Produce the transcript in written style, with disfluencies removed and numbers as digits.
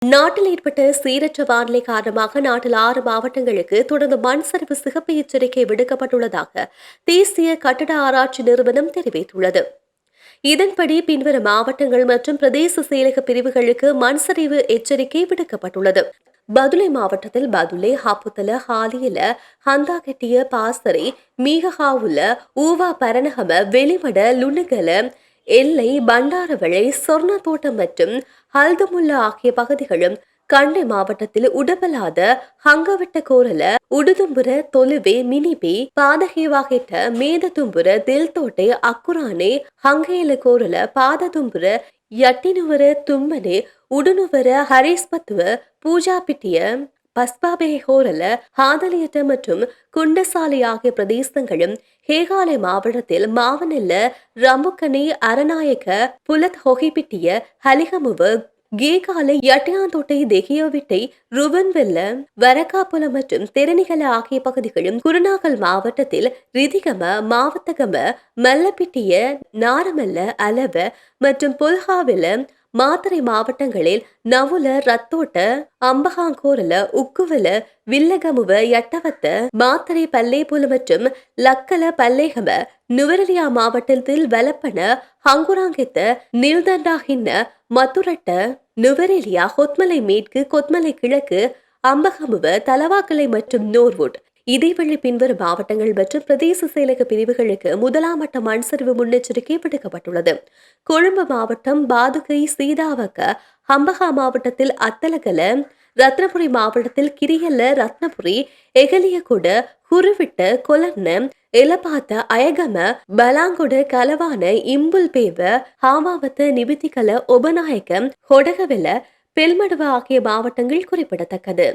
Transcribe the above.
நாட்டில் ஏற்பட்ட சீரற்ற வானிலை காரணமாக நாட்டில் 6 மாவட்டங்களுக்கு தொடர்ந்து மண் சரிவு சிகப்பு எச்சரிக்கை விடுக்கப்பட்டுள்ளதாக தேசிய கட்டட ஆராய்ச்சி நிறுவனம் தெரிவித்துள்ளது. இதன்படி பின்வரும் மாவட்டங்கள் மற்றும் பிரதேச செயலக பிரிவுகளுக்கு மண் சரிவு எச்சரிக்கை விடுக்கப்பட்டுள்ளது. பதுளை மாவட்டத்தில் பதுளை, ஹாப்புத்தல, ஹாலியல, ஹந்தாகெட்டிய, பாசறை, மீகஹாவுல, ஊவா பரணகம, வெளிமட, லுணுகல, எல்லை, பண்டாரவளை, சொர்ணத்தோட்டம் மற்றும் ஹல்தமுல்லா ஆகிய பகுதிகளும், கண்டி மாவட்டத்தில் உடபலாத, ஹங்கவட்ட கோரல, உடுதும்புர, தொலுவே, மினிபி, பாதகேவாகெட்ட, மேததும்புர, தில்தோட்டை, அக்குரானே, ஹங்கேல கோரல, பாததும்புர, யட்டினுவர, தும்மனே, உடுனுவர, ஹரேஸ்பத்துவ, பூஜாபிட்டிய, பஸ்பாபே ஹோரல, ஹாதலியட்ட மற்றும் குண்டசாலை ஆகிய பிரதேசங்களும், ஹேகாலை மாவட்டத்தில் மாவனல்ல, ரம்புக்கனி, அரநாயக்க, புலத் ஹொகிபிட்டிய, ஹலிகமுவ, கேகாலை, யட்டியாந்தோட்டை, தெகியோவிட்டை, ருவன்வெல்ல, வரக்காப்புல மற்றும் தெரணிகல ஆகிய பகுதிகளும், குருநாகல் மாவட்டத்தில் ரிதிகம, மாவத்தகம, மல்லப்பிட்டிய, நாரமல்ல, அலவ மற்றும் புல்ஹாவில, மாத்தறை மாவட்டங்களில் நவுல, ரத்தோட்ட, அம்பகாங்கோரல, உக்குவல, வில்லகமுவ, யட்டவத்த, மாத்தறை, பல்லேபுல மற்றும் லக்கல, பல்லேகம, நுவரெலியா மாவட்டத்தில் வலப்பன, ஹங்குராங்கெத்த, நில்தண்டாகின்ன, மத்துரட்ட, நுவரெலியா, கொத்மலை மேற்கு, கொத்மலை கிழக்கு, அம்பகமுவ, தலவாக்கலை மற்றும் நோர்வுட். இதேவேளை பின்வரும் மாவட்டங்கள் மற்றும் பிரதேச செயலக பிரிவுகளுக்கு முதலாம் மட்ட மண் சரிவு முன்னெச்சரிக்கை விடுக்கப்பட்டுள்ளது. கொழும்பு மாவட்டம் பாதுகை, சீதாவக்க, ஹம்பகா மாவட்டத்தில் அத்தலகல, ரத்னபுரி மாவட்டத்தில் கிரியல்ல, ரத்னபுரி, எகலியகுட, குருவிட்ட, கொலன்ன, எலபாத்த, அயகம, பலாங்கொட, கலவான, இம்புல்பேவ, ஹாமாவத்த, நிபித்திகல, ஒபநாயக்கம், ஹொடகவெல, பெல்மடுவ ஆகிய மாவட்டங்கள் குறிப்பிடத்தக்கது.